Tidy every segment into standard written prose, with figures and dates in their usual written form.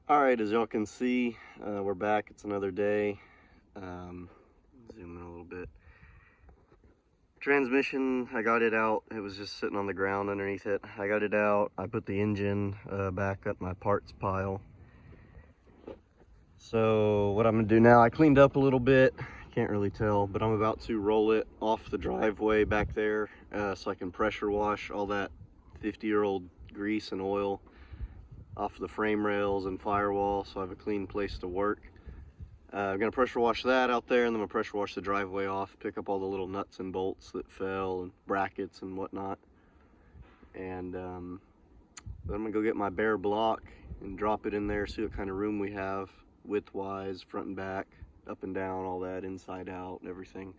All right, as y'all can see, we're back. It's another day. Zoom in a little bit. Transmission, I got it out. It was just sitting on the ground underneath it. I got it out. I put the engine back up my parts pile. So what I'm gonna do now, I cleaned up a little bit. Can't really tell, but I'm about to roll it off the driveway back there so I can pressure wash all that 50-year-old grease and oil off the frame rails and firewall, so I have a clean place to work. I'm gonna pressure wash that out there, and then I'm gonna pressure wash the driveway off, pick up all the little nuts and bolts that fell and brackets and whatnot. And then I'm gonna go get my bare block and drop it in there, see what kind of room we have, width-wise, front and back, up and down, all that, inside out, and everything.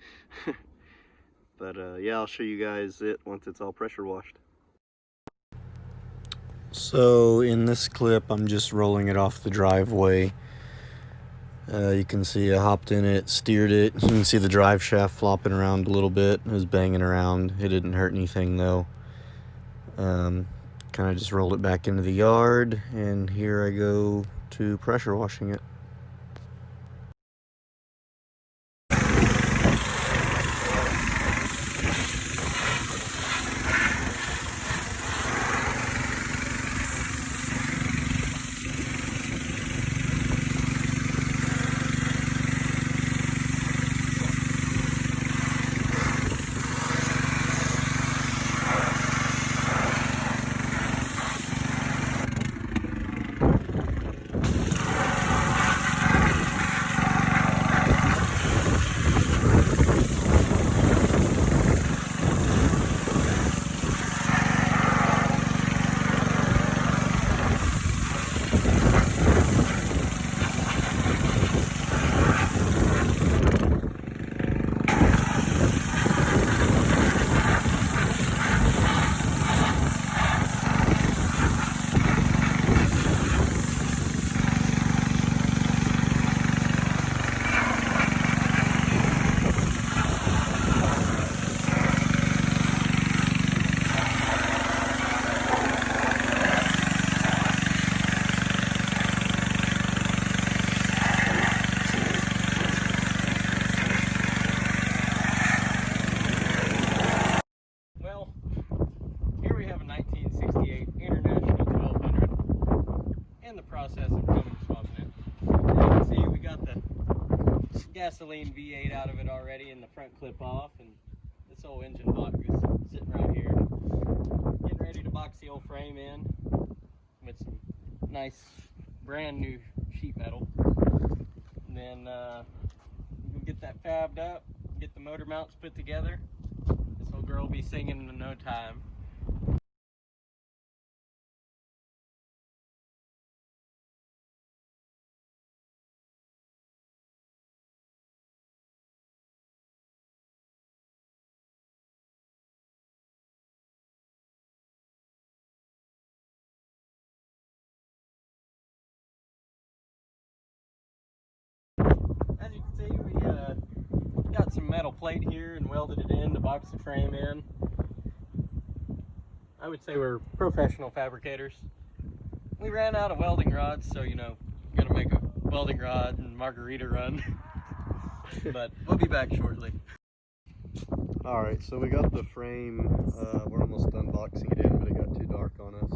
But yeah, I'll show you guys it once it's all pressure washed. So in this clip, I'm just rolling it off the driveway. You can see I hopped in it, steered it. You can see the drive shaft flopping around a little bit. It was banging around. It didn't hurt anything though. Kind of just rolled it back into the yard, and here I go to pressure washing it. Process of Cummins swapping it. As you can see, we got the gasoline V8 out of it already and the front clip off, and this old engine block is sitting right here. Getting ready to box the old frame in with some nice brand new sheet metal. And then we'll get that fabbed up, get the motor mounts put together. This old girl will be singing in no time. As you can see, we got some metal plate here and welded it in to box the frame in. I would say we're professional fabricators. We ran out of welding rods, so gonna make a welding rod and margarita run. But we'll be back shortly. All right, so we got the frame. We're almost done boxing it in, but it got too dark on us.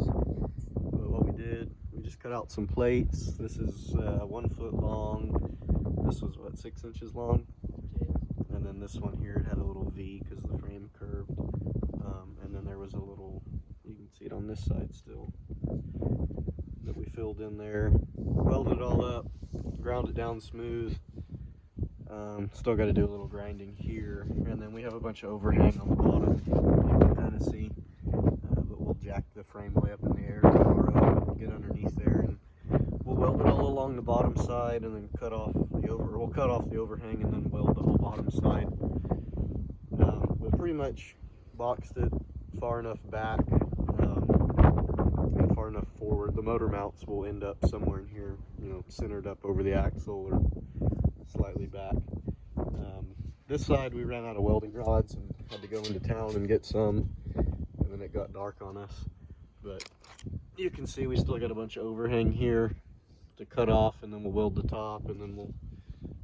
But what we did, we just cut out some plates. This is 1 foot long. This was what, 6 inches long? And then this one here, it had a little V because the frame curved. And then there was a little, you can see it on this side still, that we filled in there. Welded it all up, ground it down smooth. Still got to do a little grinding here, and then we have a bunch of overhang on the bottom, you can kind of see, but we'll jack the frame way up in the air tomorrow, get underneath there, and we'll weld it all along the bottom side, and then cut off the overhang, and then weld the whole bottom side. We pretty much boxed it far enough back and far enough forward. The motor mounts will end up somewhere in here, centered up over the axle or slightly back. This side we ran out of welding rods and had to go into town and get some, and then it got dark on us. But you can see we still got a bunch of overhang here. to cut off, and then we'll weld the top, and then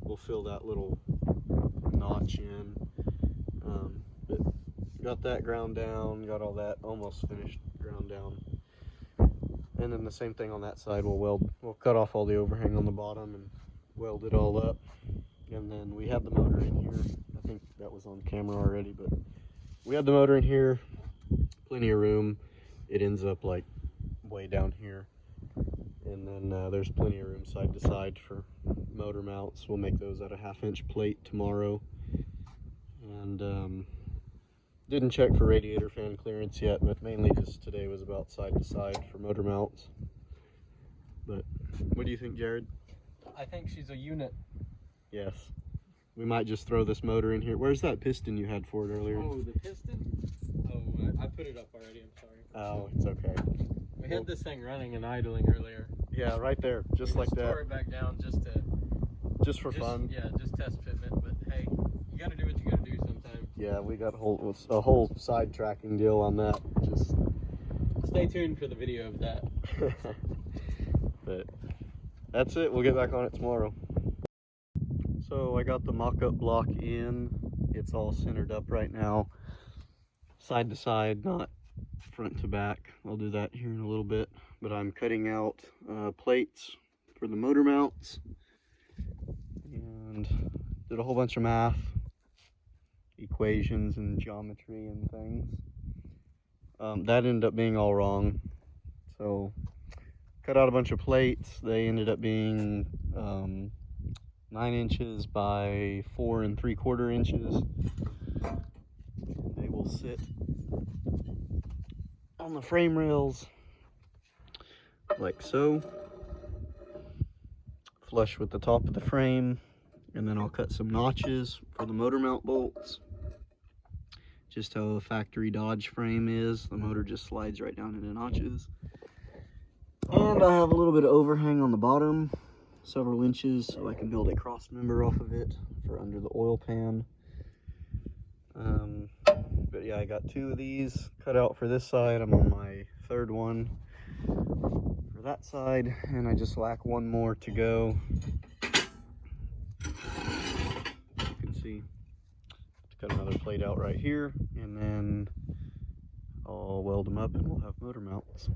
we'll fill that little notch in. But got that ground down, got all that almost finished ground down. And then the same thing on that side, we'll cut off all the overhang on the bottom and weld it all up. And then we have the motor in here. I think that was on camera already, but we have the motor in here, plenty of room. It ends up like way down here. And then there's plenty of room side to side for motor mounts. We'll make those at a 1/2-inch plate tomorrow. And didn't check for radiator fan clearance yet, but mainly just today was about side to side for motor mounts. But what do you think, Jared? I think she's a unit. Yes. We might just throw this motor in here. Where's that piston you had for it earlier? Oh, the piston? Oh, I put it up already, I'm sorry. Oh, it's okay. We had this thing running and idling earlier. Yeah, right there, just like that. Tore it back down just for fun. Yeah, just test fitment. But hey, you gotta do what you gotta do sometimes. Yeah, we got a whole side tracking deal on that. Just stay tuned for the video of that. But that's it. We'll get back on it tomorrow. So I got the mock-up block in. It's all centered up right now, side to side, not front to back. I'll do that here in a little bit. But I'm cutting out plates for the motor mounts and did a whole bunch of math, equations and geometry and things. That ended up being all wrong. So cut out a bunch of plates. They ended up being 9 inches by 4 3/4 inches. They will sit on the frame rails like so, flush with the top of the frame, and then I'll cut some notches for the motor mount bolts. Just how a factory Dodge frame is, the motor just slides right down into notches. And I have a little bit of overhang on the bottom, several inches, so I can build a cross member off of it for under the oil pan. But yeah, I got 2 of these cut out for this side. I'm on my 3rd one for that side, and I just lack 1 more to go. You can see, cut another plate out right here, and then I'll weld them up and we'll have motor mounts.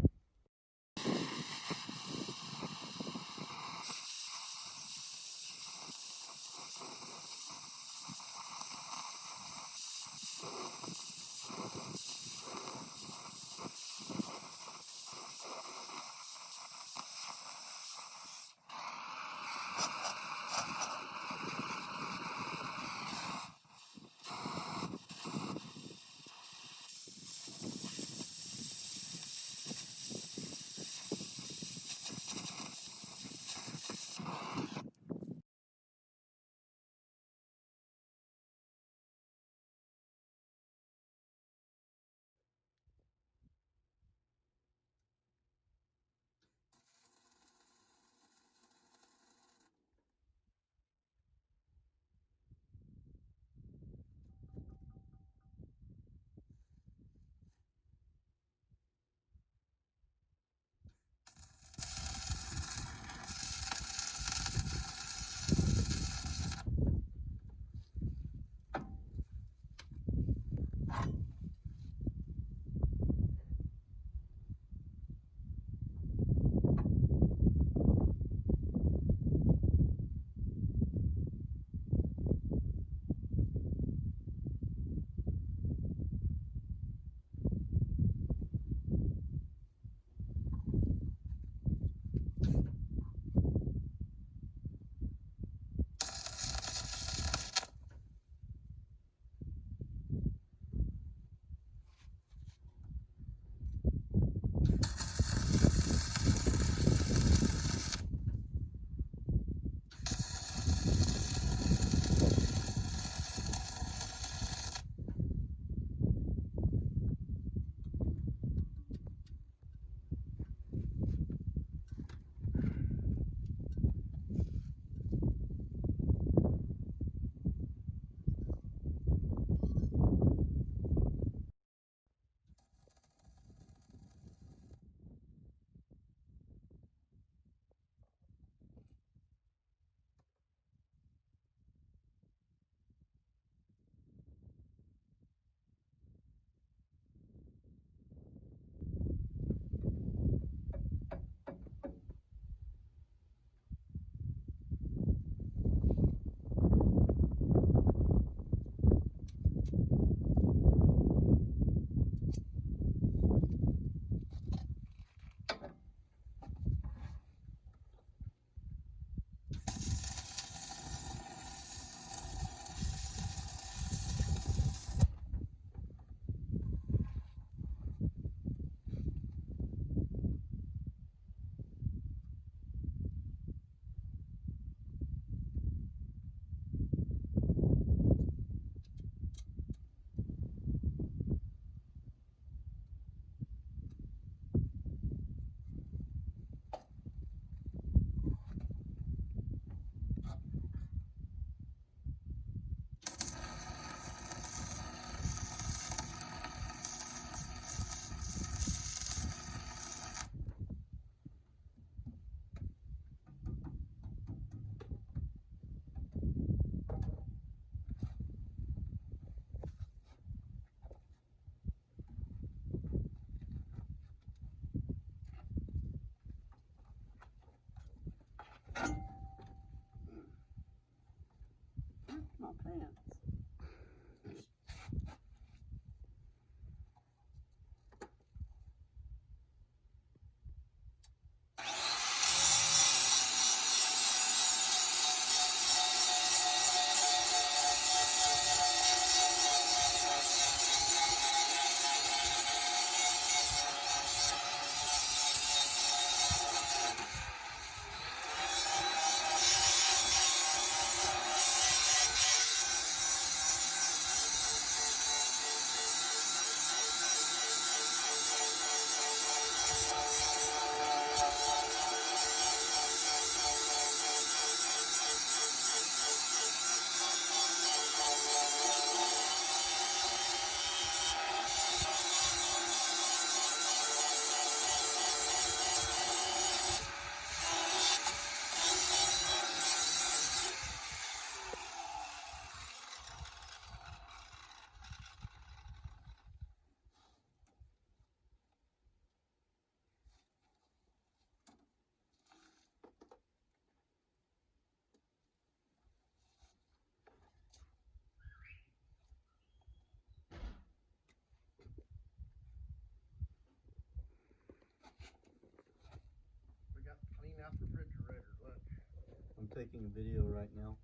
taking a video right now.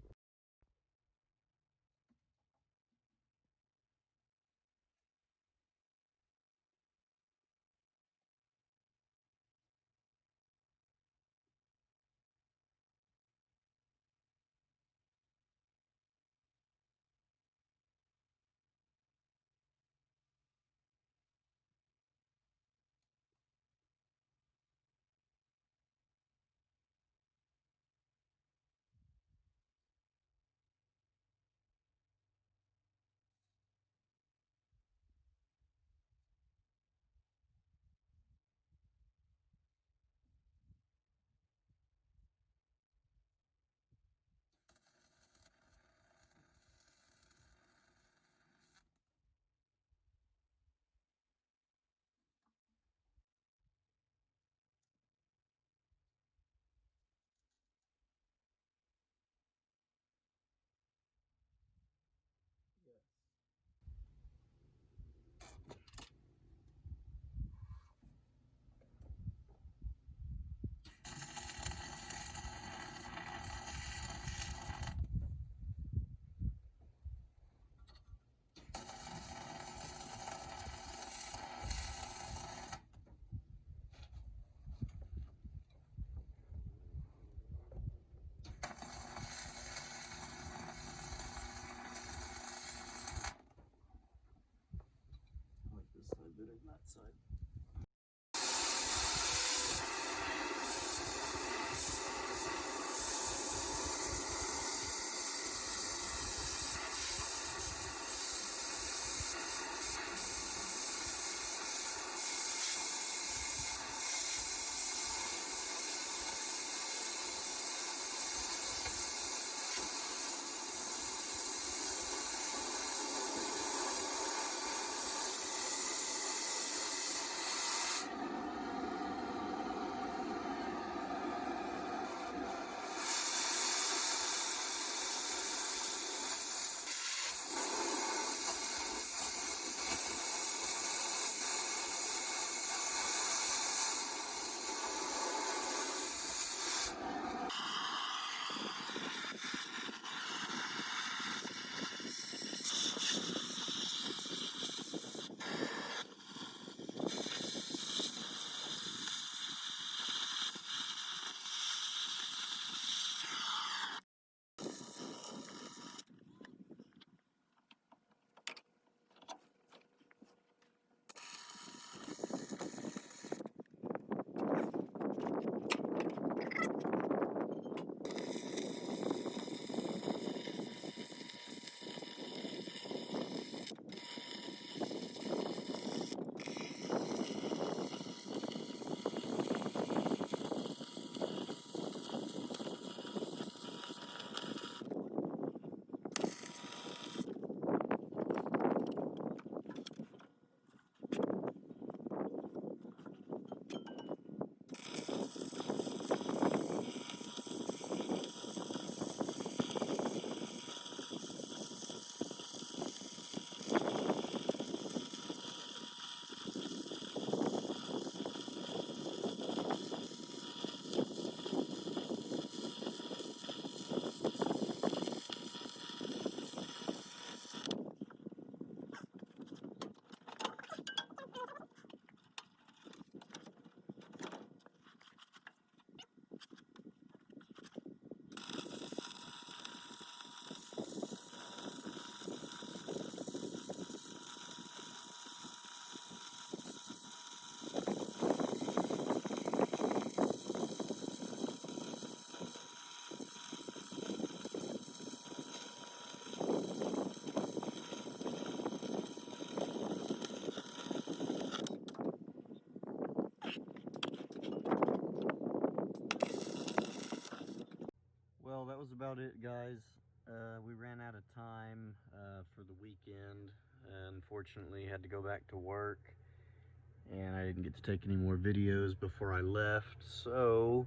I like this side better than that side. Well, that was about it, guys. We ran out of time for the weekend. Unfortunately, had to go back to work, and I didn't get to take any more videos before I left. So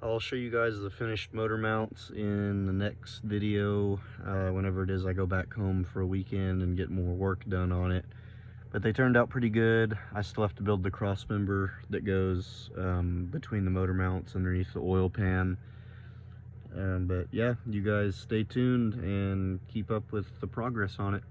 I'll show you guys the finished motor mounts in the next video, whenever it is I go back home for a weekend and get more work done on it. But they turned out pretty good. I still have to build the cross member that goes between the motor mounts underneath the oil pan. But yeah, you guys stay tuned and keep up with the progress on it.